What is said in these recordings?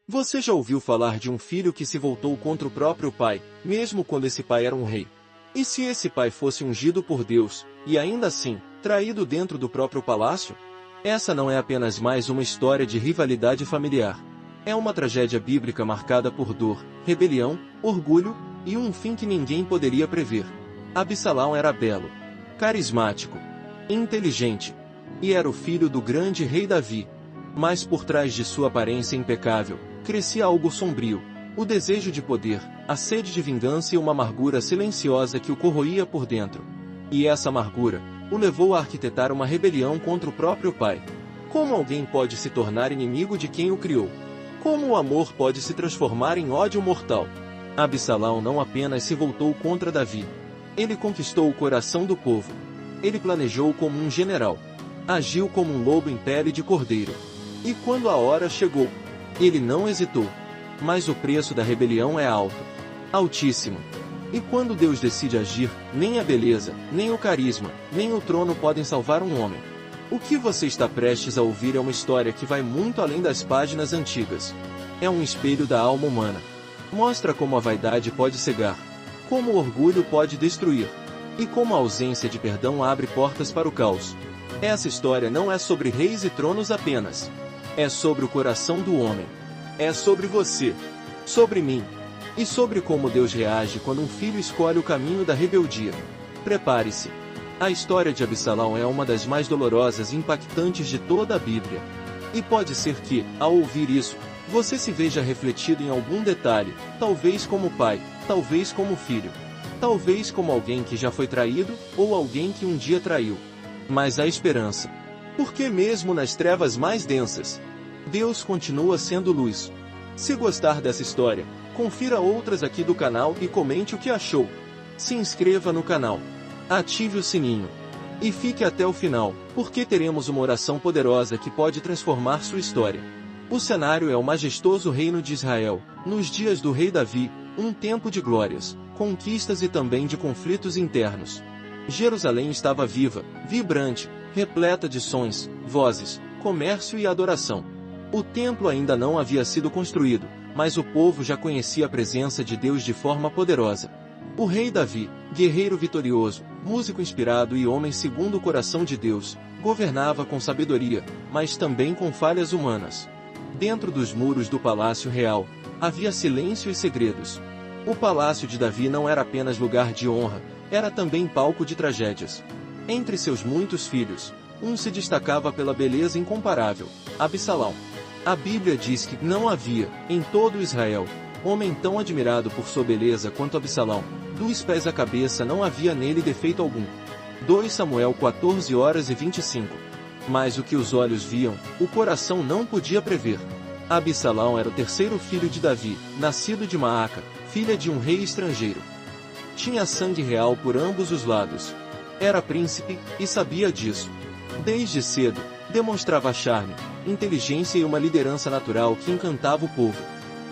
Você já ouviu falar de um filho que se voltou contra o próprio pai, mesmo quando esse pai era um rei? E se esse pai fosse ungido por Deus, e ainda assim, traído dentro do próprio palácio? Essa não é apenas mais uma história de rivalidade familiar. É uma tragédia bíblica marcada por dor, rebelião, orgulho, e um fim que ninguém poderia prever. Absalão era belo, carismático, inteligente, e era o filho do grande rei Davi. Mas por trás de sua aparência impecável, crescia algo sombrio, o desejo de poder, a sede de vingança e uma amargura silenciosa que o corroía por dentro. E essa amargura o levou a arquitetar uma rebelião contra o próprio pai. Como alguém pode se tornar inimigo de quem o criou? Como o amor pode se transformar em ódio mortal? Absalão não apenas se voltou contra Davi. Ele conquistou o coração do povo. Ele planejou como um general. Agiu como um lobo em pele de cordeiro. E quando a hora chegou, ele não hesitou. Mas o preço da rebelião é alto. Altíssimo. E quando Deus decide agir, nem a beleza, nem o carisma, nem o trono podem salvar um homem. O que você está prestes a ouvir é uma história que vai muito além das páginas antigas. É um espelho da alma humana. Mostra como a vaidade pode cegar, como o orgulho pode destruir, e como a ausência de perdão abre portas para o caos. Essa história não é sobre reis e tronos apenas. É sobre o coração do homem. É sobre você, sobre mim, e sobre como Deus reage quando um filho escolhe o caminho da rebeldia. Prepare-se. A história de Absalão é uma das mais dolorosas e impactantes de toda a Bíblia. E pode ser que, ao ouvir isso, você se veja refletido em algum detalhe, talvez como pai, talvez como filho, talvez como alguém que já foi traído, ou alguém que um dia traiu. Mas há esperança. Porque mesmo nas trevas mais densas, Deus continua sendo luz. Se gostar dessa história, confira outras aqui do canal e comente o que achou. Se inscreva no canal, ative o sininho e fique até o final, porque teremos uma oração poderosa que pode transformar sua história. O cenário é o majestoso reino de Israel, nos dias do rei Davi, um tempo de glórias, conquistas e também de conflitos internos. Jerusalém estava viva, vibrante, repleta de sons, vozes, comércio e adoração. O templo ainda não havia sido construído, mas o povo já conhecia a presença de Deus de forma poderosa. O rei Davi, guerreiro vitorioso, músico inspirado e homem segundo o coração de Deus, governava com sabedoria, mas também com falhas humanas. Dentro dos muros do palácio real, havia silêncio e segredos. O palácio de Davi não era apenas lugar de honra, era também palco de tragédias. Entre seus muitos filhos, um se destacava pela beleza incomparável, Absalão. A Bíblia diz que não havia, em todo Israel, homem tão admirado por sua beleza quanto Absalão. Dos pés à cabeça não havia nele defeito algum. 2 Samuel 14:25. Mas o que os olhos viam, o coração não podia prever. Absalão era o terceiro filho de Davi, nascido de Maaca, filha de um rei estrangeiro. Tinha sangue real por ambos os lados. Era príncipe, e sabia disso. Desde cedo, demonstrava charme, inteligência e uma liderança natural que encantava o povo.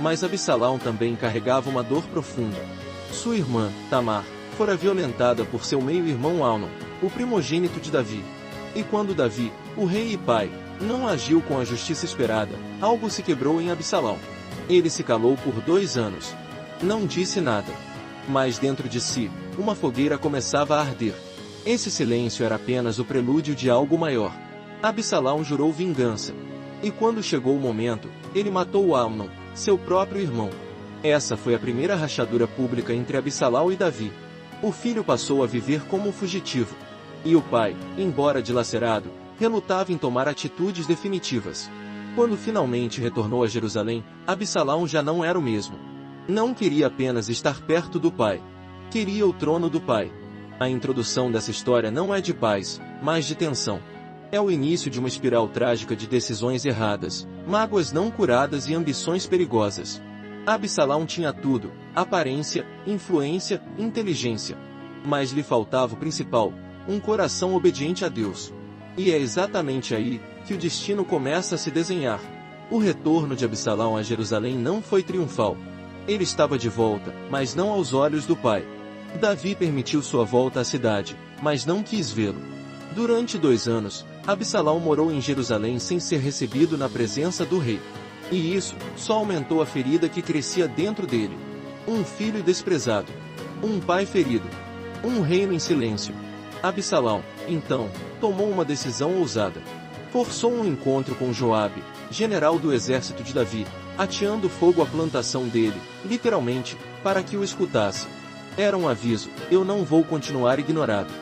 Mas Absalão também carregava uma dor profunda. Sua irmã, Tamar, fora violentada por seu meio-irmão Amnon, o primogênito de Davi. E quando Davi, o rei e pai, não agiu com a justiça esperada, algo se quebrou em Absalão. Ele se calou por 2 anos. Não disse nada. Mas dentro de si, uma fogueira começava a arder. Esse silêncio era apenas o prelúdio de algo maior. Absalão jurou vingança. E quando chegou o momento, ele matou Amnon, seu próprio irmão. Essa foi a primeira rachadura pública entre Absalão e Davi. O filho passou a viver como um fugitivo. E o pai, embora dilacerado, relutava em tomar atitudes definitivas. Quando finalmente retornou a Jerusalém, Absalão já não era o mesmo. Não queria apenas estar perto do pai. Queria o trono do pai. A introdução dessa história não é de paz, mas de tensão. É o início de uma espiral trágica de decisões erradas, mágoas não curadas e ambições perigosas. Absalão tinha tudo: aparência, influência, inteligência. Mas lhe faltava o principal: um coração obediente a Deus. E é exatamente aí que o destino começa a se desenhar. O retorno de Absalão a Jerusalém não foi triunfal. Ele estava de volta, mas não aos olhos do pai. Davi permitiu sua volta à cidade, mas não quis vê-lo. Durante 2 anos, Absalão morou em Jerusalém sem ser recebido na presença do rei. E isso só aumentou a ferida que crescia dentro dele. Um filho desprezado. Um pai ferido. Um reino em silêncio. Absalão, então, tomou uma decisão ousada. Forçou um encontro com Joabe, general do exército de Davi, ateando fogo à plantação dele, literalmente, para que o escutasse. Era um aviso: eu não vou continuar ignorado.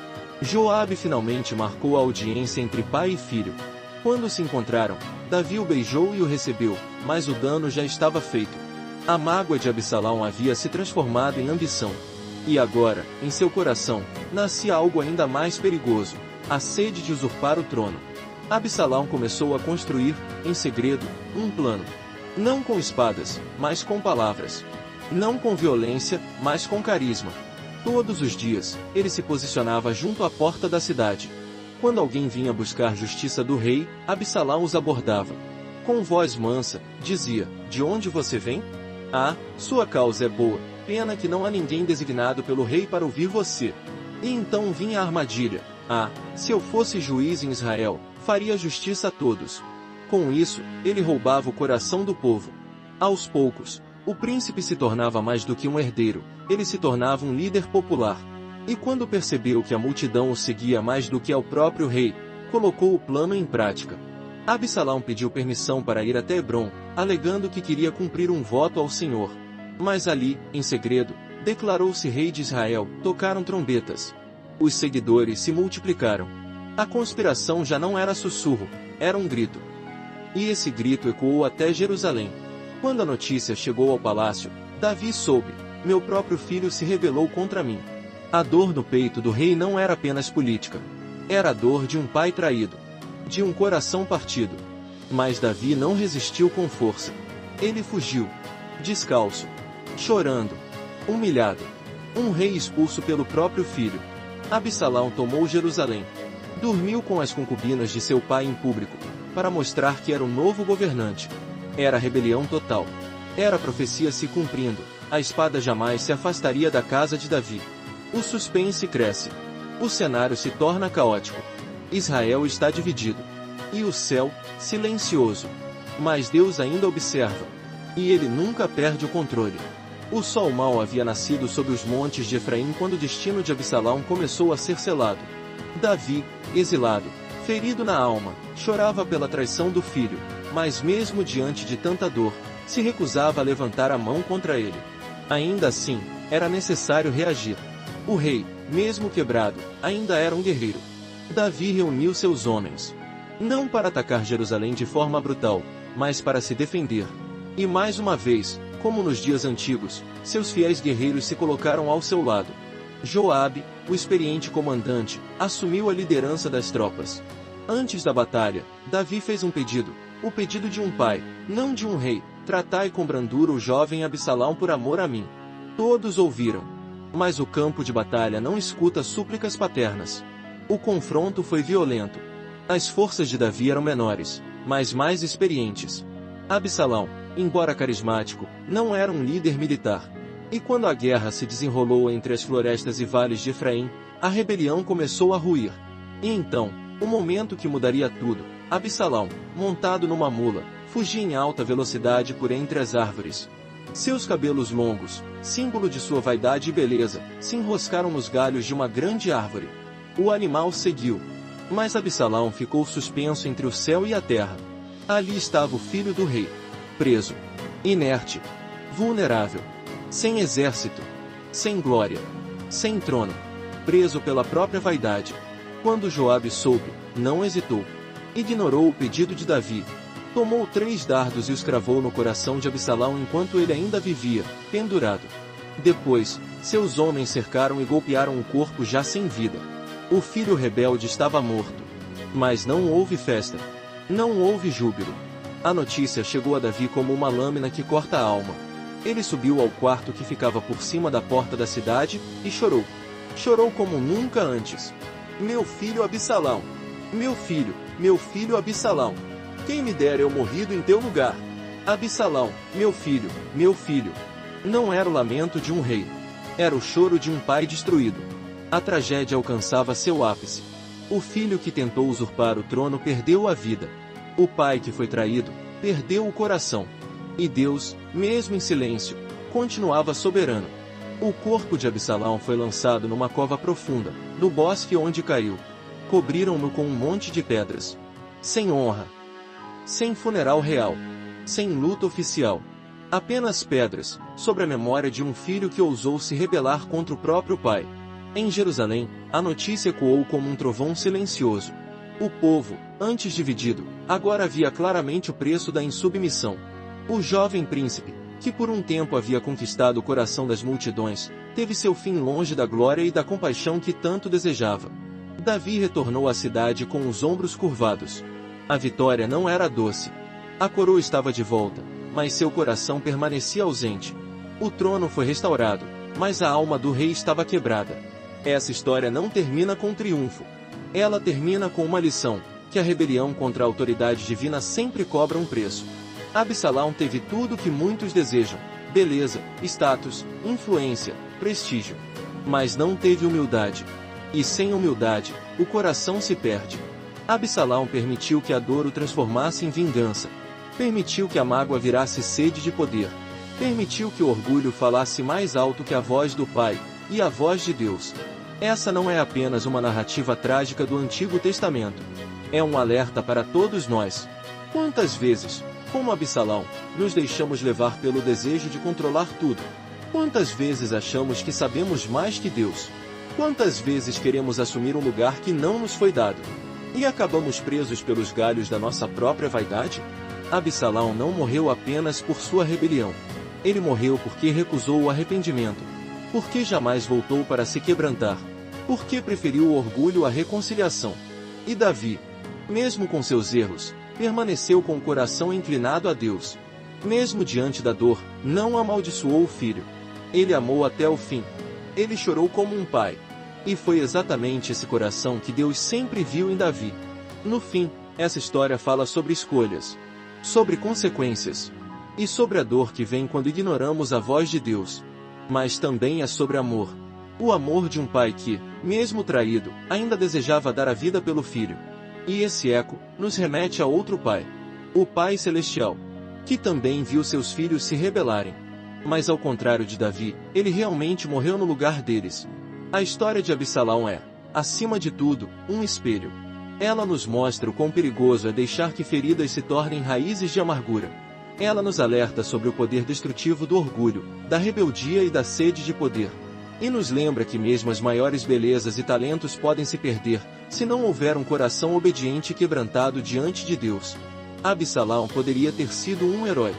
Joabe finalmente marcou a audiência entre pai e filho. Quando se encontraram, Davi o beijou e o recebeu, mas o dano já estava feito. A mágoa de Absalão havia se transformado em ambição. E agora, em seu coração, nascia algo ainda mais perigoso: a sede de usurpar o trono. Absalão começou a construir, em segredo, um plano. Não com espadas, mas com palavras. Não com violência, mas com carisma. Todos os dias, ele se posicionava junto à porta da cidade. Quando alguém vinha buscar justiça do rei, Absalão os abordava. Com voz mansa, dizia: de onde você vem? Ah, sua causa é boa, pena que não há ninguém designado pelo rei para ouvir você. E então vinha a armadilha: ah, se eu fosse juiz em Israel, faria justiça a todos. Com isso, ele roubava o coração do povo. Aos poucos, o príncipe se tornava mais do que um herdeiro, ele se tornava um líder popular. E quando percebeu que a multidão o seguia mais do que ao próprio rei, colocou o plano em prática. Absalão pediu permissão para ir até Hebrom, alegando que queria cumprir um voto ao Senhor. Mas ali, em segredo, declarou-se rei de Israel, tocaram trombetas. Os seguidores se multiplicaram. A conspiração já não era sussurro, era um grito. E esse grito ecoou até Jerusalém. Quando a notícia chegou ao palácio, Davi soube: meu próprio filho se rebelou contra mim. A dor no peito do rei não era apenas política. Era a dor de um pai traído. De um coração partido. Mas Davi não resistiu com força. Ele fugiu. Descalço. Chorando. Humilhado. Um rei expulso pelo próprio filho. Absalão tomou Jerusalém. Dormiu com as concubinas de seu pai em público, para mostrar que era o novo governante. Era rebelião total. Era a profecia se cumprindo: a espada jamais se afastaria da casa de Davi. O suspense cresce. O cenário se torna caótico. Israel está dividido. E o céu, silencioso. Mas Deus ainda observa. E ele nunca perde o controle. O sol mau havia nascido sobre os montes de Efraim quando o destino de Absalão começou a ser selado. Davi, exilado, ferido na alma, chorava pela traição do filho, mas mesmo diante de tanta dor, se recusava a levantar a mão contra ele. Ainda assim, era necessário reagir. O rei, mesmo quebrado, ainda era um guerreiro. Davi reuniu seus homens. Não para atacar Jerusalém de forma brutal, mas para se defender. E mais uma vez, como nos dias antigos, seus fiéis guerreiros se colocaram ao seu lado. Joabe, o experiente comandante, assumiu a liderança das tropas. Antes da batalha, Davi fez um pedido, o pedido de um pai, não de um rei: tratai com brandura o jovem Absalão por amor a mim. Todos ouviram. Mas o campo de batalha não escuta súplicas paternas. O confronto foi violento. As forças de Davi eram menores, mas mais experientes. Absalão, embora carismático, não era um líder militar. E quando a guerra se desenrolou entre as florestas e vales de Efraim, a rebelião começou a ruir. E então, o momento que mudaria tudo: Absalão, montado numa mula, fugia em alta velocidade por entre as árvores. Seus cabelos longos, símbolo de sua vaidade e beleza, se enroscaram nos galhos de uma grande árvore. O animal seguiu. Mas Absalão ficou suspenso entre o céu e a terra. Ali estava o filho do rei. Preso. Inerte. Vulnerável. Sem exército. Sem glória. Sem trono. Preso pela própria vaidade. Quando Joabe soube, não hesitou. Ignorou o pedido de Davi. Tomou 3 dardos e os cravou no coração de Absalão enquanto ele ainda vivia, pendurado. Depois, seus homens cercaram e golpearam o corpo já sem vida. O filho rebelde estava morto. Mas não houve festa. Não houve júbilo. A notícia chegou a Davi como uma lâmina que corta a alma. Ele subiu ao quarto que ficava por cima da porta da cidade, e chorou. Chorou como nunca antes. Meu filho Absalão! Meu filho Absalão! Quem me dera eu morrido em teu lugar! Absalão, meu filho, meu filho! Não era o lamento de um rei. Era o choro de um pai destruído. A tragédia alcançava seu ápice. O filho que tentou usurpar o trono perdeu a vida. O pai que foi traído, perdeu o coração. E Deus, mesmo em silêncio, continuava soberano. O corpo de Absalão foi lançado numa cova profunda, no bosque onde caiu. Cobriram-no com um monte de pedras. Sem honra. Sem funeral real. Sem luta oficial. Apenas pedras, sobre a memória de um filho que ousou se rebelar contra o próprio pai. Em Jerusalém, a notícia ecoou como um trovão silencioso. O povo, antes dividido, agora via claramente o preço da insubmissão. O jovem príncipe, que por um tempo havia conquistado o coração das multidões, teve seu fim longe da glória e da compaixão que tanto desejava. Davi retornou à cidade com os ombros curvados. A vitória não era doce. A coroa estava de volta, mas seu coração permanecia ausente. O trono foi restaurado, mas a alma do rei estava quebrada. Essa história não termina com triunfo. Ela termina com uma lição, que a rebelião contra a autoridade divina sempre cobra um preço. Absalão teve tudo o que muitos desejam: beleza, status, influência, prestígio. Mas não teve humildade. E sem humildade, o coração se perde. Absalão permitiu que a dor o transformasse em vingança. Permitiu que a mágoa virasse sede de poder. Permitiu que o orgulho falasse mais alto que a voz do Pai, e a voz de Deus. Essa não é apenas uma narrativa trágica do Antigo Testamento. É um alerta para todos nós. Quantas vezes, como Absalão, nos deixamos levar pelo desejo de controlar tudo? Quantas vezes achamos que sabemos mais que Deus? Quantas vezes queremos assumir um lugar que não nos foi dado? E acabamos presos pelos galhos da nossa própria vaidade? Absalão não morreu apenas por sua rebelião. Ele morreu porque recusou o arrependimento. Porque jamais voltou para se quebrantar. Porque preferiu o orgulho à reconciliação. E Davi, mesmo com seus erros, permaneceu com o coração inclinado a Deus. Mesmo diante da dor, não amaldiçoou o filho. Ele amou até o fim. Ele chorou como um pai. E foi exatamente esse coração que Deus sempre viu em Davi. No fim, essa história fala sobre escolhas, sobre consequências, e sobre a dor que vem quando ignoramos a voz de Deus. Mas também é sobre amor. O amor de um pai que, mesmo traído, ainda desejava dar a vida pelo filho. E esse eco nos remete a outro pai, o Pai Celestial, que também viu seus filhos se rebelarem. Mas ao contrário de Davi, ele realmente morreu no lugar deles. A história de Absalão é, acima de tudo, um espelho. Ela nos mostra o quão perigoso é deixar que feridas se tornem raízes de amargura. Ela nos alerta sobre o poder destrutivo do orgulho, da rebeldia e da sede de poder. E nos lembra que mesmo as maiores belezas e talentos podem se perder, se não houver um coração obediente e quebrantado diante de Deus. Absalão poderia ter sido um herói.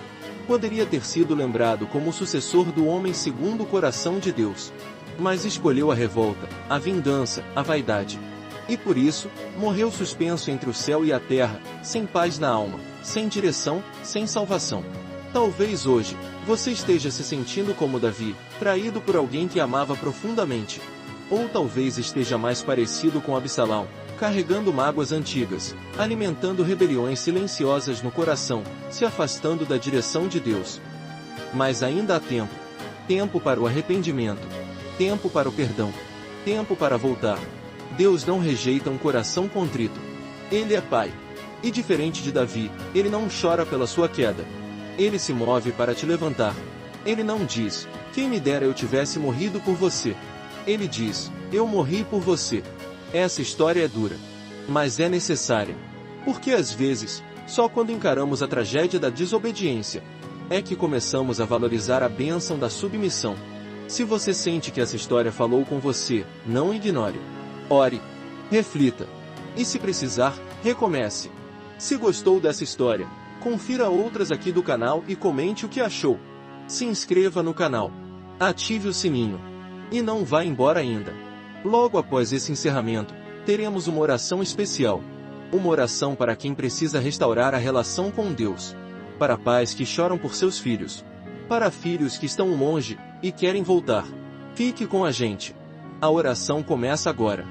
Poderia ter sido lembrado como o sucessor do homem segundo o coração de Deus. Mas escolheu a revolta, a vingança, a vaidade. E por isso, morreu suspenso entre o céu e a terra, sem paz na alma, sem direção, sem salvação. Talvez hoje, você esteja se sentindo como Davi, traído por alguém que amava profundamente. Ou talvez esteja mais parecido com Absalão, carregando mágoas antigas, alimentando rebeliões silenciosas no coração, se afastando da direção de Deus. Mas ainda há tempo. Tempo para o arrependimento. Tempo para o perdão. Tempo para voltar. Deus não rejeita um coração contrito. Ele é Pai. E diferente de Davi, ele não chora pela sua queda. Ele se move para te levantar. Ele não diz, quem me dera eu tivesse morrido por você. Ele diz, eu morri por você. Essa história é dura. Mas é necessária. Porque às vezes, só quando encaramos a tragédia da desobediência, é que começamos a valorizar a bênção da submissão. Se você sente que essa história falou com você, não ignore. Ore. Reflita. E se precisar, recomece. Se gostou dessa história, confira outras aqui do canal e comente o que achou. Se inscreva no canal. Ative o sininho. E não vá embora ainda. Logo após esse encerramento, teremos uma oração especial. Uma oração para quem precisa restaurar a relação com Deus. Para pais que choram por seus filhos. Para filhos que estão longe e querem voltar. Fique com a gente. A oração começa agora.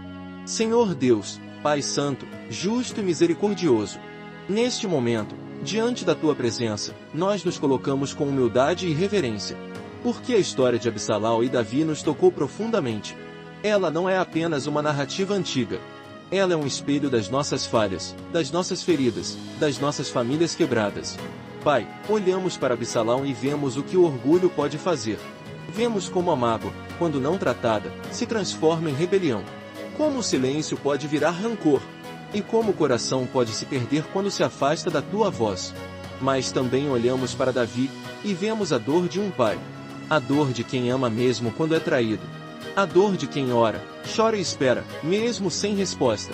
Senhor Deus, Pai Santo, justo e misericordioso. Neste momento, diante da Tua presença, nós nos colocamos com humildade e reverência. Porque a história de Absalão e Davi nos tocou profundamente. Ela não é apenas uma narrativa antiga. Ela é um espelho das nossas falhas, das nossas feridas, das nossas famílias quebradas. Pai, olhamos para Absalão e vemos o que o orgulho pode fazer. Vemos como a mágoa, quando não tratada, se transforma em rebelião. Como o silêncio pode virar rancor. E como o coração pode se perder quando se afasta da tua voz. Mas também olhamos para Davi, e vemos a dor de um pai. A dor de quem ama mesmo quando é traído. A dor de quem ora, chora e espera, mesmo sem resposta.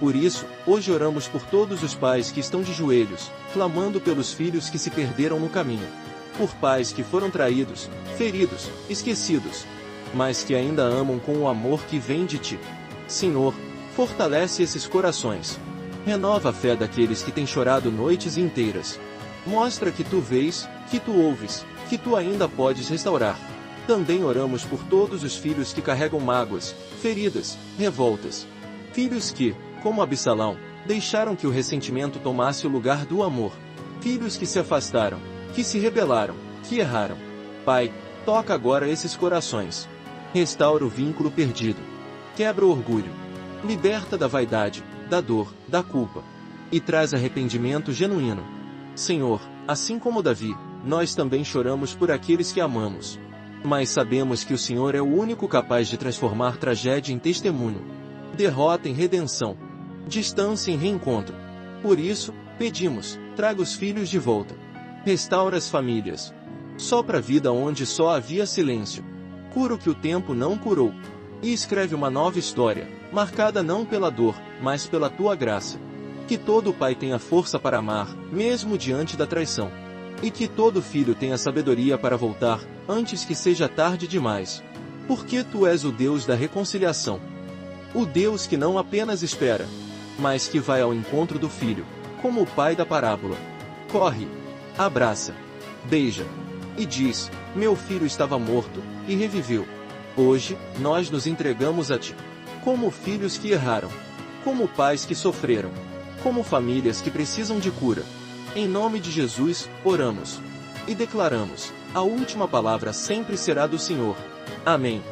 Por isso, hoje oramos por todos os pais que estão de joelhos, clamando pelos filhos que se perderam no caminho. Por pais que foram traídos, feridos, esquecidos, mas que ainda amam com o amor que vem de ti. Senhor, fortalece esses corações. Renova a fé daqueles que têm chorado noites inteiras. Mostra que tu vês, que tu ouves, que tu ainda podes restaurar. Também oramos por todos os filhos que carregam mágoas, feridas, revoltas. Filhos que, como Absalão, deixaram que o ressentimento tomasse o lugar do amor. Filhos que se afastaram, que se rebelaram, que erraram. Pai, toca agora esses corações. Restaura o vínculo perdido. Quebra o orgulho. Liberta da vaidade, da dor, da culpa. E traz arrependimento genuíno. Senhor, assim como Davi, nós também choramos por aqueles que amamos. Mas sabemos que o Senhor é o único capaz de transformar tragédia em testemunho. Derrota em redenção. Distância em reencontro. Por isso, pedimos, traga os filhos de volta. Restaura as famílias. Sopra a vida onde só havia silêncio. Cura o que o tempo não curou. E escreve uma nova história, marcada não pela dor, mas pela tua graça. Que todo pai tenha força para amar, mesmo diante da traição. E que todo filho tenha sabedoria para voltar, antes que seja tarde demais. Porque tu és o Deus da reconciliação. O Deus que não apenas espera, mas que vai ao encontro do filho, como o pai da parábola. Corre, abraça, beija, e diz, meu filho estava morto, e reviveu. Hoje, nós nos entregamos a ti. Como filhos que erraram. Como pais que sofreram. Como famílias que precisam de cura. Em nome de Jesus, oramos. E declaramos, a última palavra sempre será do Senhor. Amém.